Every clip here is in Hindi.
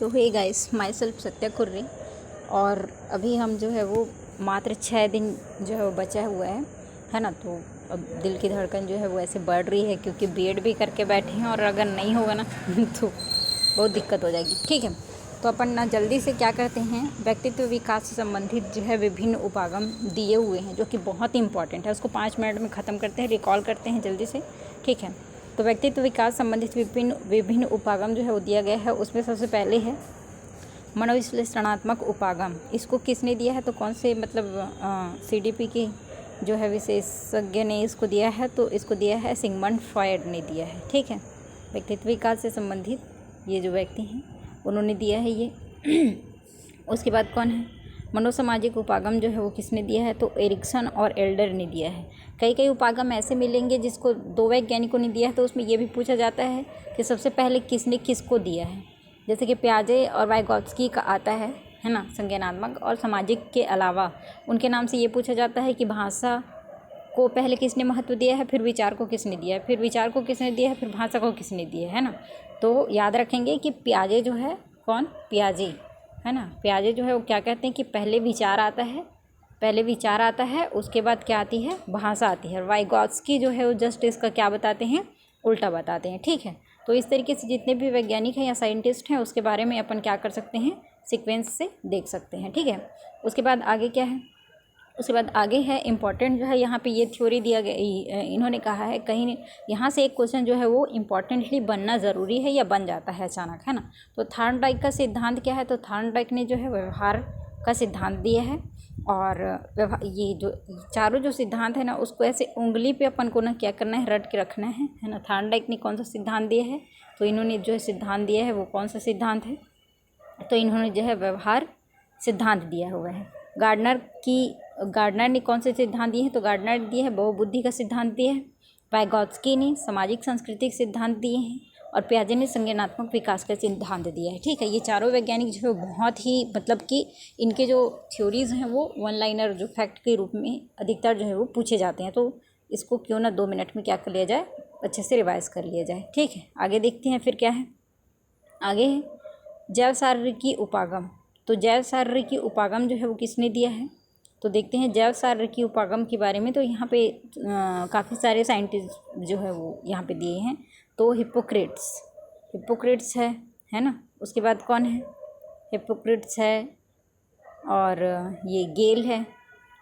सो hey guys, myself Satya Kurri. और अभी हम जो है वो मात्र 6 दिन जो है वो बचा हुआ है ना। तो अब दिल की धड़कन जो है वो ऐसे बढ़ रही है क्योंकि बीएड भी करके बैठे हैं और अगर नहीं होगा ना तो बहुत दिक्कत हो जाएगी। ठीक है, तो अपन ना जल्दी से क्या करते हैं, व्यक्तित्व विकास से संबंधित जो है विभिन्न उपागम दिए हुए हैं जो कि बहुत ही इंपॉर्टेंट है, उसको 5 मिनट में ख़त्म करते हैं, रिकॉल करते हैं जल्दी से। ठीक है, तो व्यक्तित्व विकास संबंधित विभिन्न उपागम जो है वो दिया गया है। उसमें सबसे पहले है मनोविश्लेषणात्मक उपागम। इसको किसने दिया है, तो कौन से सीडीपी की जो है विशेषज्ञ ने इसको दिया है, तो इसको दिया है सिगमंड फ्रॉयड ने दिया है। ठीक है, व्यक्तित्व विकास से संबंधित ये जो व्यक्ति हैं उन्होंने दिया है ये। उसके बाद कौन है, मनोसामाजिक उपागम जो है वो किसने दिया है, तो एरिक्सन और एल्डर ने दिया है। कई उपागम ऐसे मिलेंगे जिसको 2 वैज्ञानिकों ने दिया है, तो उसमें ये भी पूछा जाता है कि सबसे पहले किसने किसको दिया है। जैसे कि पियाजे और वाइगोत्स्की का आता है ना, संज्ञानात्मक और सामाजिक के अलावा उनके नाम से ये पूछा जाता है कि भाषा को पहले किसने महत्व दिया है, फिर विचार को किसने दिया है, फिर विचार को किसने दिया है, फिर भाषा को किसने दिया है ना। तो याद रखेंगे कि पियाजे जो है, कौन, पियाजे है ना। पियाजे जो है वो क्या कहते हैं कि पहले विचार आता है, उसके बाद क्या आती है, भाषा आती है। वाइगोत्स्की जो है वो जस्ट इसका क्या बताते हैं, उल्टा बताते हैं। ठीक है, तो इस तरीके से जितने भी वैज्ञानिक हैं या साइंटिस्ट हैं उसके बारे में अपन क्या कर सकते हैं, सीक्वेंस से देख सकते हैं। ठीक है, उसके बाद आगे क्या है, उसके बाद आगे है इम्पॉर्टेंट जो है, यहाँ पे ये थ्योरी दिया गया, इन्होंने कहा है कहीं यहाँ से एक क्वेश्चन जो है वो इम्पॉर्टेंटली बनना ज़रूरी है या बन जाता है अचानक, है ना। तो थॉर्नडाइक का सिद्धांत क्या है, तो थॉर्नडाइक ने जो है व्यवहार का सिद्धांत दिया है। और ये जो चारों जो सिद्धांत है ना उसको ऐसे उंगली पे अपन को ना क्या करना है, रट के रखना है ना। थॉर्नडाइक ने कौन सा सिद्धांत दिया है, तो इन्होंने जो है सिद्धांत दिया है वो कौन सा सिद्धांत है, तो इन्होंने जो है व्यवहार सिद्धांत दिया हुआ है। गार्डनर ने कौन से सिद्धांत दिए हैं, तो गार्डनर दिए है बहुबुद्धि का सिद्धांत दिया है। वाइगोत्स्की ने सामाजिक सांस्कृतिक सिद्धांत दिए हैं और पियाजे ने संज्ञानात्मक विकास का सिद्धांत दिया है। ठीक है, ये चारों वैज्ञानिक जो है बहुत ही मतलब कि इनके जो थ्योरीज हैं वो 1 लाइनर जो फैक्ट के रूप में अधिकतर जो है वो पूछे जाते हैं। तो इसको क्यों ना 2 मिनट में क्या कर लिया जाए, अच्छे से रिवाइज कर लिया जाए। ठीक है, आगे देखते हैं फिर क्या है। आगे है जैव शारीरिकी उपागम। तो जैव शारीरिकी उपागम जो है वो किसने दिया है, तो देखते हैं जैव शारीरिकी उपागम के बारे में। तो यहाँ पे काफ़ी सारे साइंटिस्ट जो है वो यहाँ पे दिए हैं। तो हिप्पोक्रेट्स है ना। उसके बाद कौन है, हिप्पोक्रेट्स है, और ये गेल है,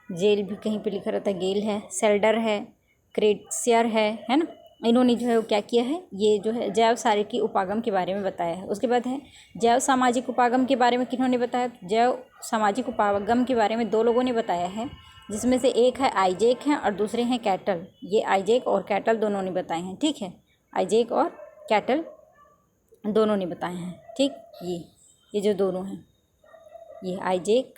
जेल भी कहीं पे लिखा रहता है, गेल है, सेल्डर है, क्रेट्सियर है ना। इन्होंने जो है वो क्या किया है, ये जो है जैव शारीरिकी उपागम के बारे में बताया है। उसके बाद है जैव सामाजिक उपागम के बारे में किन्होंने बताया, जैव सामाजिक उपागम के बारे में 2 लोगों ने बताया है, जिसमें से एक है आइजैक है और दूसरे हैं कैटल। ये आइजैक और कैटल दोनों ने बताए हैं। ठीक है, आइजैक और कैटल दोनों ने बताए हैं। ठीक, ये जो दोनों हैं, ये आइजैक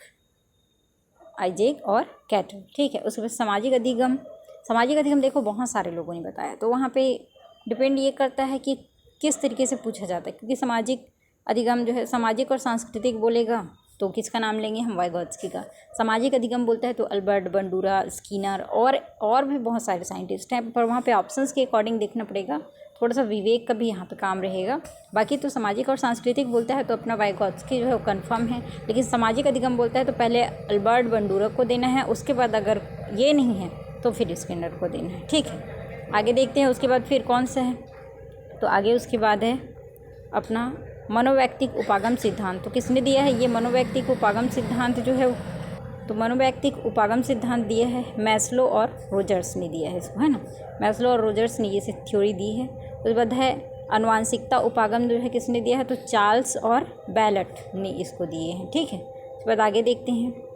और कैटल। ठीक है, उसके बाद सामाजिक अधिगम देखो बहुत सारे लोगों ने बताया, तो वहाँ पे डिपेंड ये करता है कि किस तरीके से पूछा जाता है, क्योंकि सामाजिक अधिगम जो है, सामाजिक और सांस्कृतिक बोलेगा तो किसका नाम लेंगे हम, वाइगोत्स्की का। सामाजिक अधिगम बोलता है तो अल्बर्ट बंडूरा, स्किनर और भी बहुत सारे साइंटिस्ट हैं, पर वहाँ पे ऑप्शंस के अकॉर्डिंग देखना पड़ेगा, थोड़ा सा विवेक का भी यहाँ पे काम रहेगा। बाकी तो सामाजिक और सांस्कृतिक बोलता है तो अपना वाइगोत्स्की जो है वो कन्फर्म है, लेकिन सामाजिक अधिगम बोलता है तो पहले अल्बर्ट बंडूरा को देना है, उसके बाद अगर ये नहीं है तो फिर स्किनर को देना है। ठीक है, आगे देखते हैं। उसके बाद फिर कौन सा है, तो आगे उसके बाद है अपना मनोवैयक्तिक उपागम सिद्धांत। तो किसने दिया है ये मनोवैयक्तिक उपागम सिद्धांत जो है, तो मनोवैयक्तिक उपागम सिद्धांत दिया है मैस्लो और रोजर्स ने दिया है इसको, है ना। मैस्लो और रोजर्स ने ये थ्योरी दी है। उसके बाद है आनुवांशिकता उपागम जो है किसने दिया है, तो चार्ल्स और बैलट ने इसको दिए हैं। ठीक है, उसके बाद आगे देखते हैं।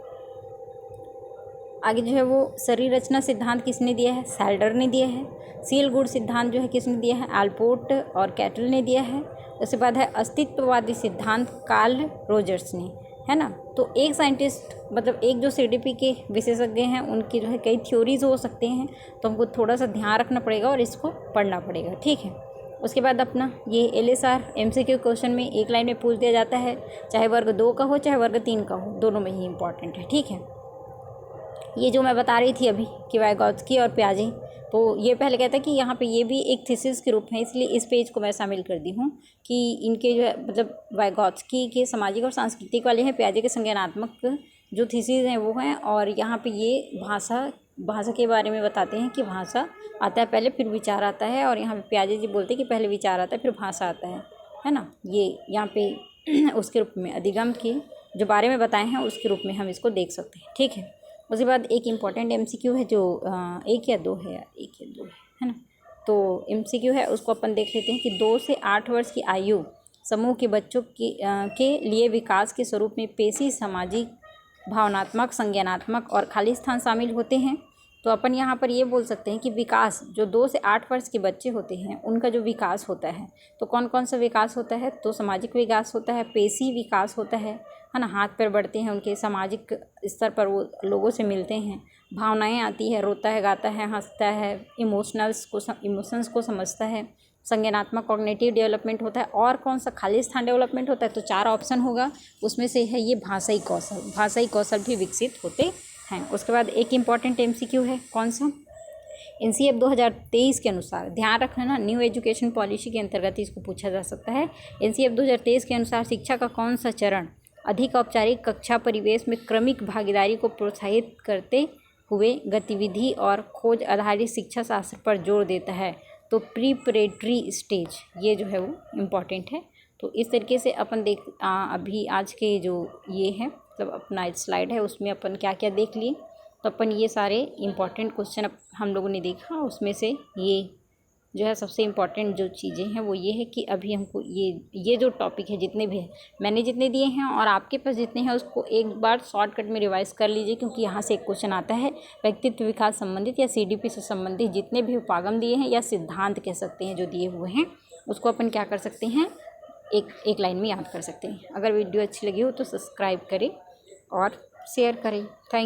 आगे जो है वो शरीर रचना सिद्धांत किसने दिया है, सेल्डर ने दिया है। सील गुण सिद्धांत जो है किसने दिया है, आल्पोर्ट और कैटल ने दिया है। उसके बाद है अस्तित्ववादी सिद्धांत, कार्ल रोजर्स ने, है ना। तो एक साइंटिस्ट मतलब एक जो सीडीपी के विशेषज्ञ हैं उनकी जो है कई थ्योरीज हो सकते हैं, तो हमको थोड़ा सा ध्यान रखना पड़ेगा और इसको पढ़ना पड़ेगा। ठीक है, उसके बाद अपना ये एलएसआर एमसीक्यू क्वेश्चन में 1 लाइन में पूछ दिया जाता है, चाहे वर्ग 2 का हो चाहे वर्ग 3 का हो, दोनों में ही इंपॉर्टेंट है। ठीक है, ये जो मैं बता रही थी अभी कि वाइगोत्स्की और पियाजे तो ये पहले कहता है कि यहाँ पे ये भी एक थीसिस के रूप में, इसलिए इस पेज को मैं शामिल कर दी हूँ कि इनके जो है मतलब वाइगॉत्स्की के सामाजिक और सांस्कृतिक वाले हैं, पियाजे के संज्ञानात्मक जो थीसिस हैं वो हैं, और यहाँ पे ये भाषा के बारे में बताते हैं कि भाषा आता है पहले फिर विचार आता है, और यहाँ पे पियाजे जी बोलते हैं कि पहले विचार आता है फिर भाषा आता है ना। ये यहाँ पे उसके रूप में अधिगम के जो बारे में बताए हैं उसके रूप में हम इसको देख सकते हैं, ठीक है। उसके बाद एक इम्पॉर्टेंट MCQ है जो 1 या 2 है ना। तो MCQ है उसको अपन देख लेते हैं कि 2 से 8 वर्ष की आयु समूह के बच्चों के लिए विकास के स्वरूप में पेशी, सामाजिक, भावनात्मक, संज्ञानात्मक और खाली स्थान शामिल होते हैं। तो अपन यहाँ पर ये बोल सकते हैं कि विकास जो 2 से 8 वर्ष के बच्चे होते हैं उनका जो विकास होता है, तो कौन कौन सा विकास होता है, तो सामाजिक विकास होता है, पेशी विकास होता है ना, हाथ पैर बढ़ते हैं उनके, सामाजिक स्तर पर वो लोगों से मिलते हैं, भावनाएं आती है, रोता है, गाता है, हंसता है, इमोशंस को समझता है, संज्ञानात्मक कॉग्निटिव डेवलपमेंट होता है, और कौन सा खाली स्थान डेवलपमेंट होता है। तो 4 ऑप्शन होगा, उसमें से है ये भाषाई कौशल भी विकसित होते हैं। उसके बाद एक इम्पॉर्टेंट MCQ है, कौन सा, NCF 2023 के अनुसार, ध्यान रखना ना, न्यू एजुकेशन पॉलिसी के अंतर्गत इसको पूछा जा सकता है। NCF 2023 के अनुसार शिक्षा का कौन सा चरण अधिक औपचारिक कक्षा परिवेश में क्रमिक भागीदारी को प्रोत्साहित करते हुए गतिविधि और खोज आधारित शिक्षा शास्त्र पर जोर देता है। तो प्रीपरेटरी स्टेज ये जो है वो इम्पॉर्टेंट है। तो इस तरीके से अपन अभी आज के जो ये है मतलब अपना स्लाइड है उसमें अपन क्या क्या देख लिए। तो अपन ये सारे इम्पॉर्टेंट क्वेश्चन हम लोगों ने देखा, उसमें से ये जो है सबसे इम्पॉर्टेंट जो चीज़ें हैं वो ये है कि अभी हमको ये जो टॉपिक है जितने भी हैं मैंने जितने दिए हैं और आपके पास जितने हैं उसको एक बार शॉर्टकट में रिवाइज कर लीजिए, क्योंकि यहाँ से एक क्वेश्चन आता है व्यक्तित्व विकास संबंधित या CDP से संबंधित जितने भी उपागम दिए हैं या सिद्धांत कह सकते हैं जो दिए हुए हैं उसको अपन क्या कर सकते हैं, एक लाइन में याद कर सकते हैं। अगर वीडियो अच्छी लगी हो तो सब्सक्राइब करें और शेयर करें। थैंक